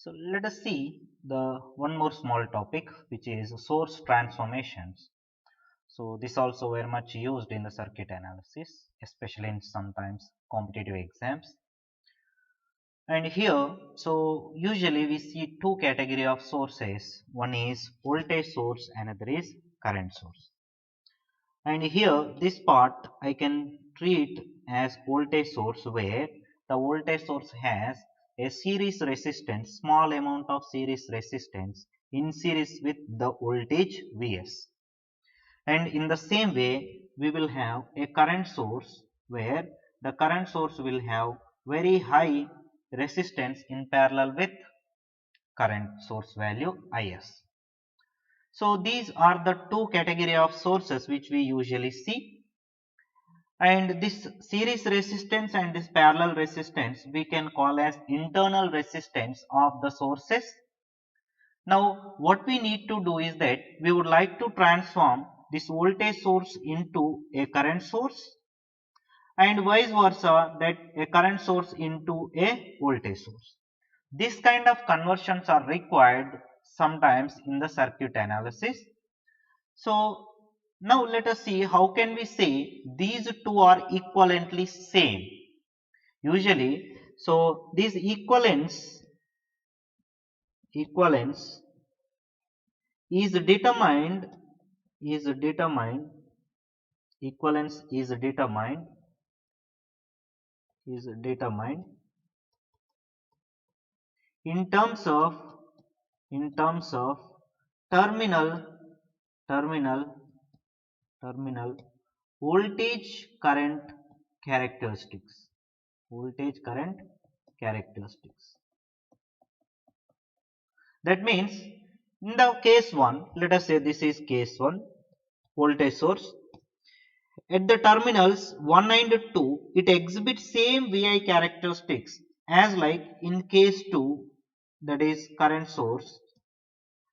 So let us see the one more small topic, which is source transformations. So this also very much used in the circuit analysis, especially in sometimes competitive exams. And here, so usually we see two category of sources. One is voltage source, another is current source. And here this part I can treat as voltage source, where the voltage source has a series resistance, small amount of series resistance in series with the voltage Vs. And in the same way we will have a current source, where the current source will have very high resistance in parallel with current source value Is. So these are the two category of sources which we usually see. And this series resistance and this parallel resistance we can call as internal resistance of the sources. Now what we need to do is that we would like to transform this voltage source into a current source, and vice versa, that a current source into a voltage source. This kind of conversions are required sometimes in the circuit analysis. So now let us see how can we say these two are equivalently same. Usually, so this equivalence is determined equivalence is determined in terms of terminal terminal terminal voltage current characteristics. That means in the case 1, let us say this is case 1, voltage source. At the terminals 1 and 2, it exhibits same VI characteristics as like in case 2, that is current source.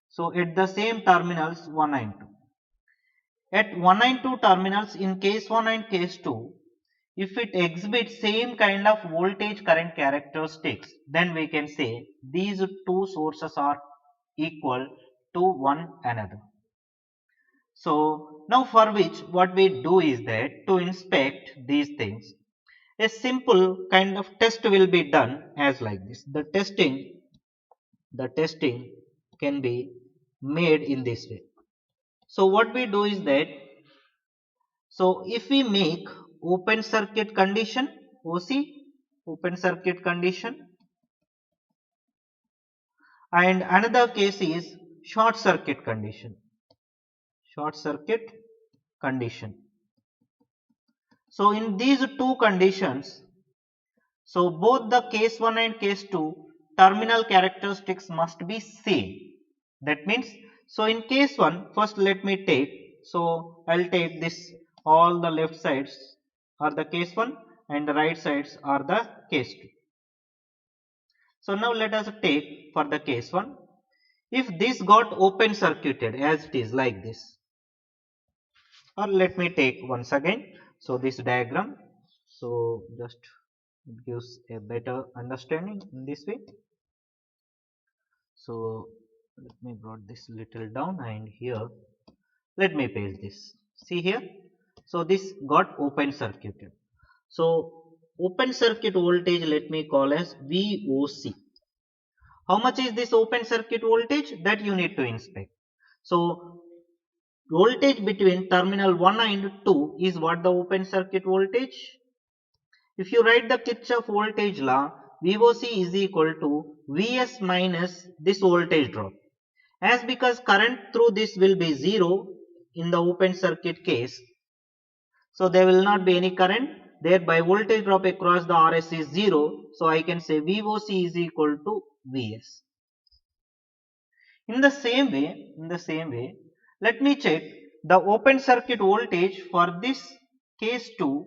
So at the same terminals 1 and 2. At 1 and 2 terminals in case 1 and case 2, if it exhibits same kind of voltage current characteristics, then we can say these two sources are equal to one another. So now for which what we do is that to inspect these things, a simple kind of test will be done as like this. The testing can be made in this way. So what we do is that, so if we make open circuit condition, OC, open circuit condition, and another case is short circuit condition, short circuit condition. So in these two conditions, so both the case 1 and case 2 terminal characteristics must be same. That means, so in case 1, first let me take, so I'll take this, all the left sides are the case 1 and the right sides are the case 2. So now let us take for the case 1. If this got open circuited as it is like this, or let me take once again, so this diagram, so just it gives a better understanding in this way. So let me brought this little down, and here let me paste this. See here, so this got open circuited. So open circuit voltage let me call as VOC. How much is this open circuit voltage, that you need to inspect. So voltage between terminal 1 and 2 is what the open circuit voltage. If you write the Kirchhoff voltage law, VOC is equal to Vs minus this voltage drop. As because current through this will be 0 in the open circuit case, so there will not be any current, thereby voltage drop across the RS is 0, so I can say VOC is equal to Vs. In the same way, let me check the open circuit voltage for this case 2,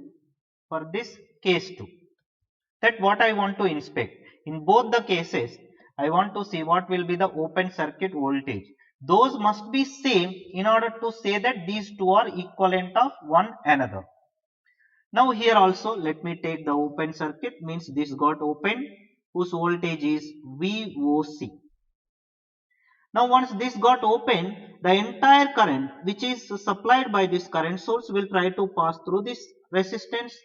that what I want to inspect. In both the cases, I want to see what will be the open circuit voltage. Those must be same in order to say that these two are equivalent of one another. Now here also let me take the open circuit, means this got opened. whose voltage is VOC. Now once this got opened, the entire current which is supplied by this current source will try to pass through this resistance,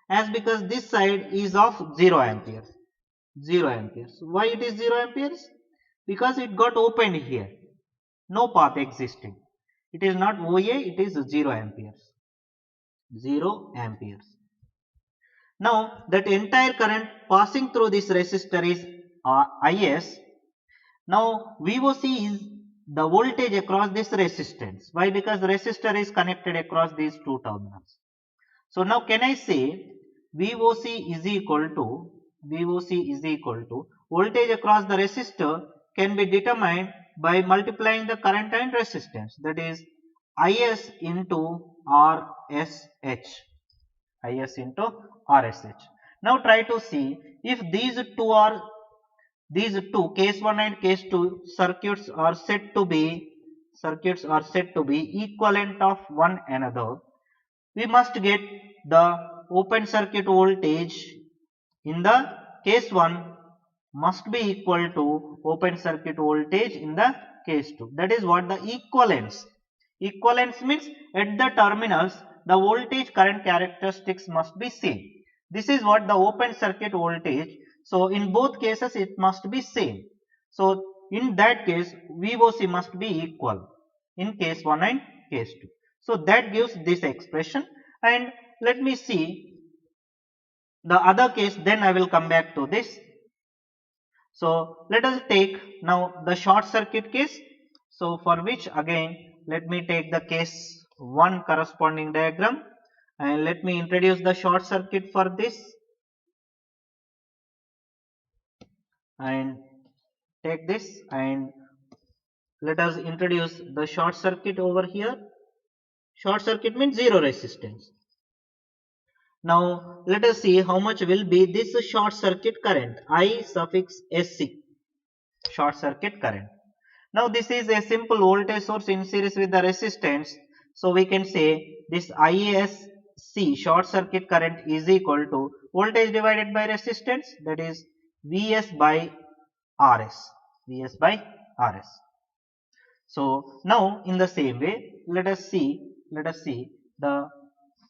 as because this side is of 0 amperes. 0 amperes. Why it is 0 amperes? Because it got opened here. No path existing. It is not OA, it is 0 amperes. 0 amperes. Now that entire current passing through this resistor is IS. Now VOC is the voltage across this resistance. Why? Because the resistor is connected across these two terminals. So now can I say VOC is equal to voltage across the resistor can be determined by multiplying the current and resistance, that is IS into RSH. IS into RSH. Now try to see if these two case 1 and case 2 circuits are said to be equivalent of one another. We must get the open circuit voltage in the case 1 must be equal to open circuit voltage in the case 2. That is what the equivalence. Equivalence means at the terminals the voltage current characteristics must be same. This is what the open circuit voltage. So in both cases it must be same. So in that case VOC must be equal in case 1 and case 2. So that gives this expression, and let me see the other case, then I will come back to this. So let us take now the short circuit case. So for which again let me take the case 1 corresponding diagram, and let me introduce the short circuit for this, and take this, and let us introduce the short circuit over here. Short circuit means zero resistance. Now let us see how much will be this short circuit current, I suffix SC, short circuit current. Now this is a simple voltage source in series with the resistance. So we can say this ISC short circuit current is equal to voltage divided by resistance, that is Vs by Rs. Vs by Rs. So now in the same way let us see the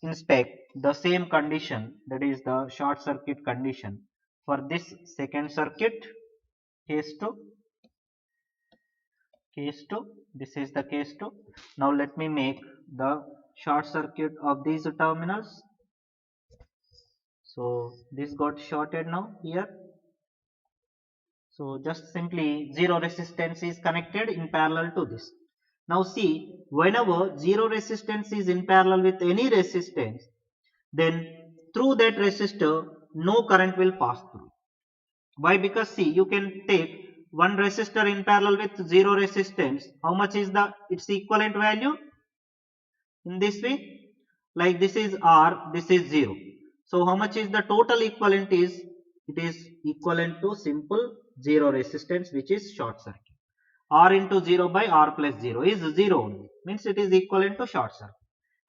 inspect the same condition, that is the short circuit condition for this second circuit, case 2. This is the case 2. Now let me make the short circuit of these terminals. So this got shorted now here. So just simply zero resistance is connected in parallel to this. Now see, whenever zero resistance is in parallel with any resistance, then through that resistor no current will pass through. Why? Because see, you can take one resistor in parallel with zero resistance. How much is its equivalent value? In this way, like this is R, this is 0. So how much is the total equivalent is? It is equivalent to simple zero resistance, which is short circuit. R into 0 by R plus 0 is 0 only. Means it is equivalent to short circuit.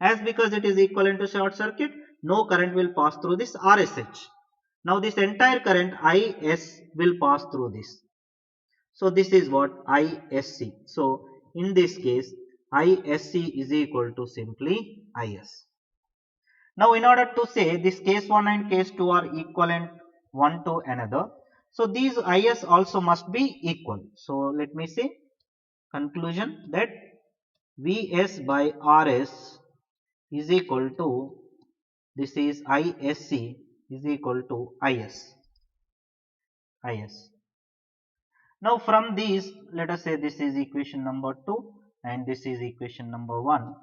As because it is equivalent to short circuit, no current will pass through this RSH. Now this entire current IS will pass through this. So this is what ISC. So in this case ISC is equal to simply IS. Now in order to say this case 1 and case 2 are equivalent one to another, so these IS also must be equal. So let me say conclusion that Vs by Rs is equal to, this is ISC is equal to IS. Now from these, let us say this is equation number 2 and this is equation number 1,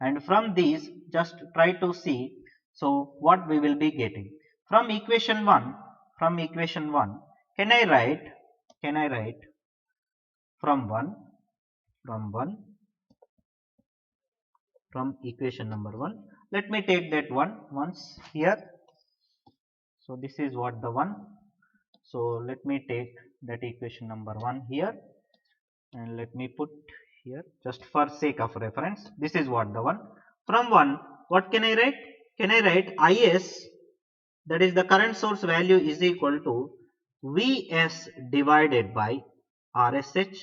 and from these just try to see so what we will be getting. From equation 1 can I write from equation number 1, let me take that one once here. So this is what the one. So let me take that equation number 1 here, and let me put here just for sake of reference. This is what the one. From 1, what can I write? Can I write IS that is the current source value is equal to Vs divided by RSH.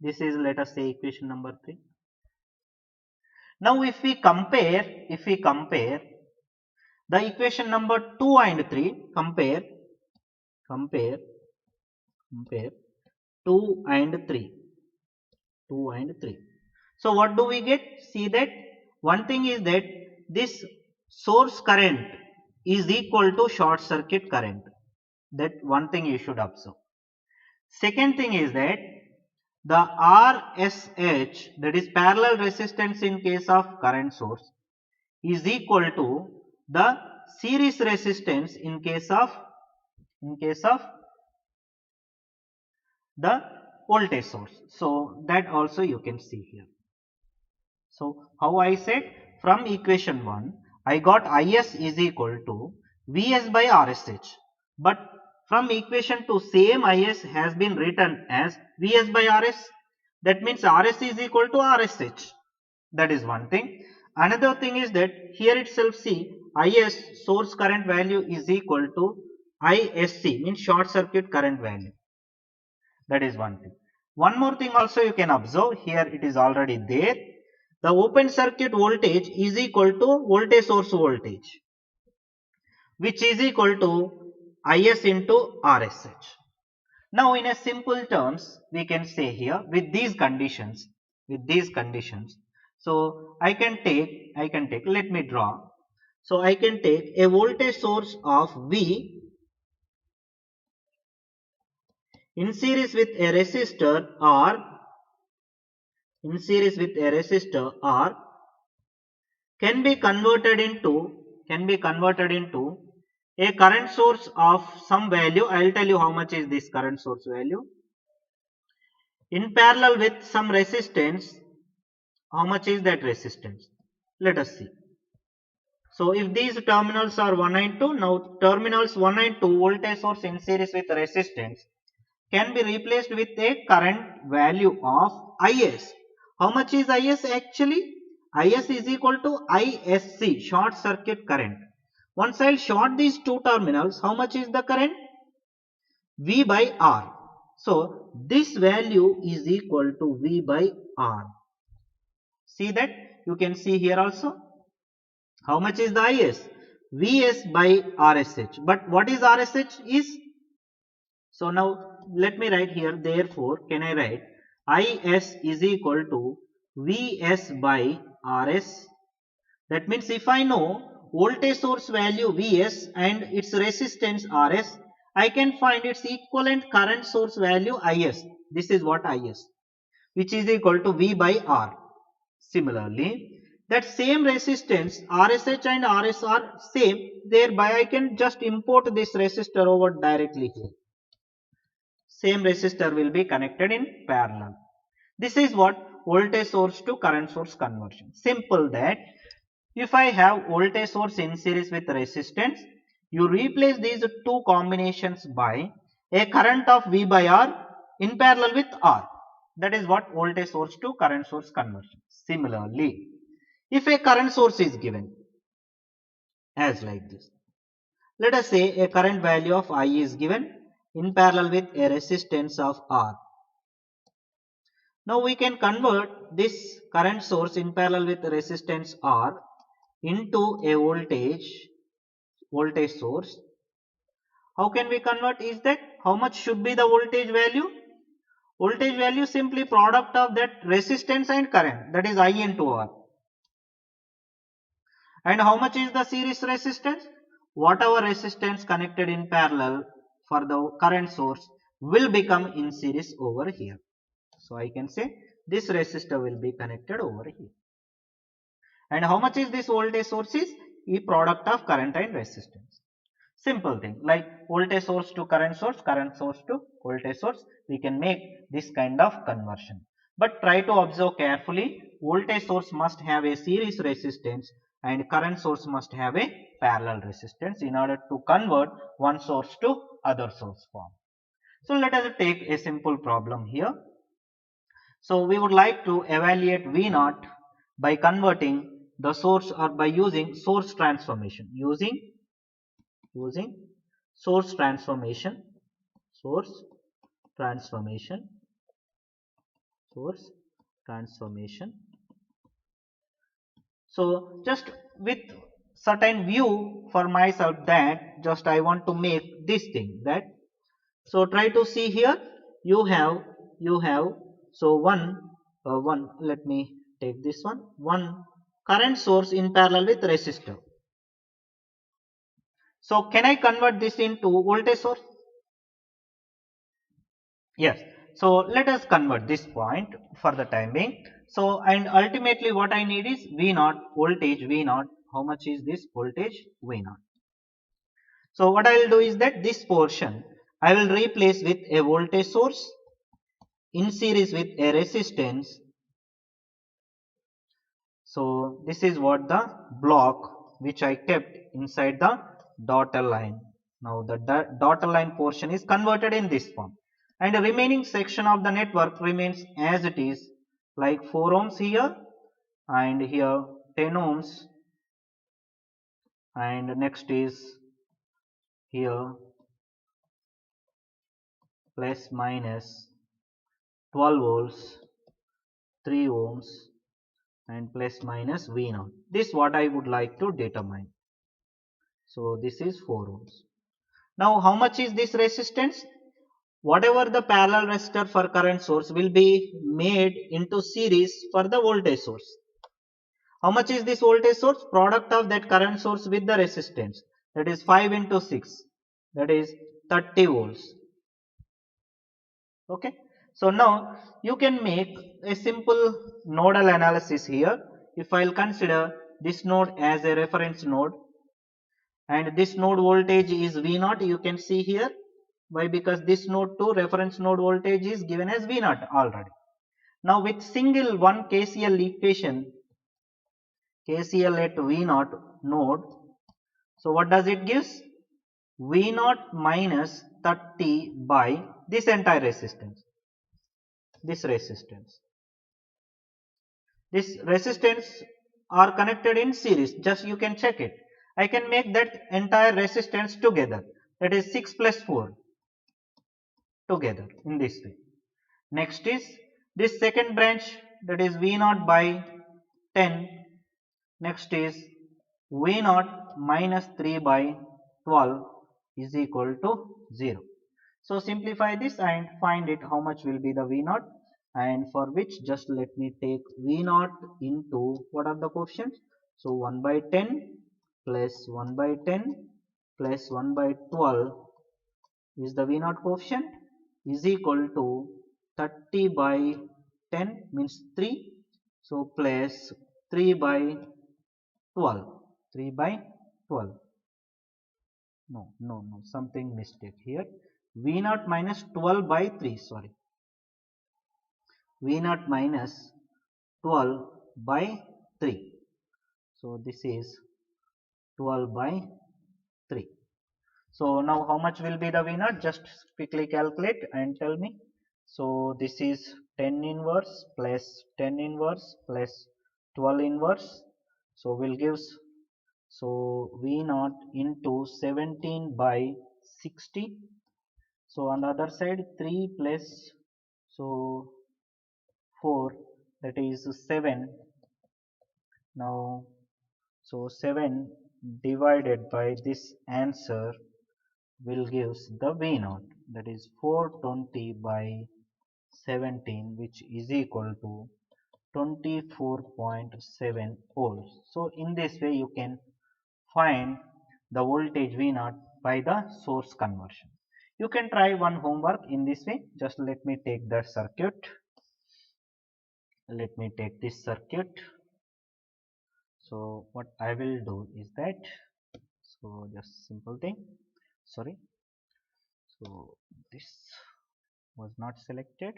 This is, let us say, equation number 3. Now if we compare the equation number 2 and 3, compare 2 and 3. So what do we get? See that one thing is that this source current is equal to short circuit current. That one thing you should observe. Second thing is that the RSH, that is parallel resistance in case of current source, is equal to the series resistance in case of the voltage source. So that also you can see here. So how I said, from equation 1 I got Is is equal to Vs by RSH, but from equation 2 same Is has been written as Vs by Rs. That means Rs is equal to RSH. That is one thing. Another thing is that here itself see Is source current value is equal to Isc, means short circuit current value. That is one thing. One more thing also you can observe, here it is already there. The open circuit voltage is equal to voltage source voltage, which is equal to Is into RSH. Now in a simple terms we can say here with these conditions, so I can take, let me draw. So I can take a voltage source of V in series with a resistor R can be converted into a current source of some value. I will tell you how much is this current source value. In parallel with some resistance, how much is that resistance? Let us see. So if these terminals are 1 and 2, now terminals 1 and 2 voltage source in series with resistance can be replaced with a current value of Is. How much is Is actually? Is is equal to Isc, short circuit current. Once I will short these two terminals, how much is the current? V by R. So this value is equal to V by R. See that? You can see here also. How much is the Is? Vs by RSH. But what is RSH is? So now let me write here, therefore can I write Is is equal to Vs by Rs. That means if I know voltage source value Vs and its resistance Rs, I can find its equivalent current source value Is. This is what Is, which is equal to V by R. Similarly, that same resistance RSH and Rs are same, thereby I can just import this resistor over directly here. Same resistor will be connected in parallel. This is what voltage source to current source conversion. Simple that if I have voltage source in series with resistance, you replace these two combinations by a current of V by R in parallel with R. That is what voltage source to current source conversion. Similarly, if a current source is given as like this, let us say a current value of I is given in parallel with a resistance of R. Now we can convert this current source in parallel with resistance R into a voltage source. How can we convert is that how much should be the voltage value? Voltage value simply product of that resistance and current, that is I into R. And how much is the series resistance? Whatever resistance connected in parallel for the current source will become in series over here. So I can say this resistor will be connected over here. And how much is this voltage source is? E product of current and resistance. Simple thing, like voltage source to current source to voltage source, we can make this kind of conversion. But try to observe carefully, voltage source must have a series resistance and current source must have a parallel resistance in order to convert one source to other source form. So let us take a simple problem here. So we would like to evaluate V0 by converting the source or by using source transformation. using source transformation, source transformation, source transformation. So just with certain view for myself that just I want to make this thing that. So try to see here. You have so one. Let me take this one. One current source in parallel with resistor. So can I convert this into voltage source? Yes. So let us convert this point for the time being. So and ultimately what I need is V naught, voltage V naught. How much is this voltage V naught? So what I will do is that this portion I will replace with a voltage source in series with a resistance. So this is what the block which I kept inside the dotted line. Now the dotted line portion is converted in this form and the remaining section of the network remains as it is, like 4 ohms here and here 10 ohms, and next is here plus minus 12 volts, 3 ohms and plus minus V naught. This what I would like to determine. So this is 4 ohms. Now how much is this resistance? Whatever the parallel resistor for current source will be made into series for the voltage source. How much is this voltage source? Product of that current source with the resistance. That is 5 into 6. That is 30 volts. Okay. So now you can make a simple nodal analysis here. If I will consider this node as a reference node and this node voltage is V0, you can see here. Why? Because this node to reference node voltage is given as V0 already. Now with single one KCL equation, KCL at V0 node, so what does it gives? V0 minus 30 by this entire resistance, this resistance. This resistance are connected in series, just you can check it. I can make that entire resistance together, that is 6 plus 4 together in this way. Next is this second branch, that is V0 by 10. Next is V0 minus 3 by 12 is equal to 0. So simplify this and find it how much will be the V0, and for which just let me take V0 into what are the coefficients. So 1 by 10 plus 1 by 10 plus 1 by 12 is the V0 coefficient is equal to 30 by 10 means 3. So plus 3 by 12. 3 by 12. No, something mistake here. V0 minus 12 by 3, sorry. V0 minus 12 by 3. So this is 12 by 3. So now how much will be the V naught? Just quickly calculate and tell me. So this is 10 inverse plus 10 inverse plus 12 inverse. So will gives, so V naught into 17 by 60. So on the other side 3 plus, so 4, that is 7. Now so 7 divided by this answer will gives the V naught, that is 420 by 17, which is equal to 24.7 volts. So in this way you can find the voltage V naught by the source conversion. You can try one homework in this way. Just let me take that circuit. Let me take this circuit. So what I will do is that, so just simple thing, sorry, so this was not selected.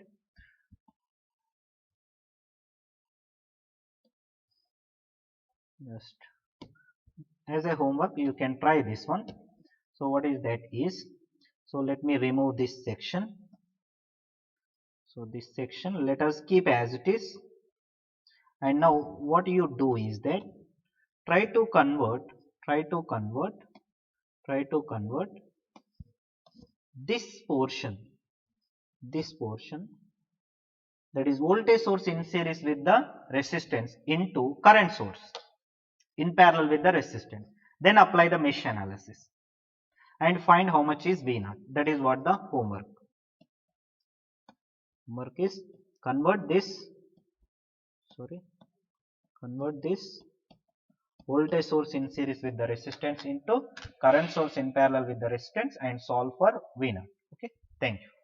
Just as a homework you can try this one. So what is that is, so let me remove this section. So this section let us keep as it is, and now what you do is that try to convert try to convert this portion that is voltage source in series with the resistance into current source in parallel with the resistance. Then apply the mesh analysis and find how much is V0. That is what the homework. Homework is convert this voltage source in series with the resistance into current source in parallel with the resistance and solve for V0. Okay, thank you.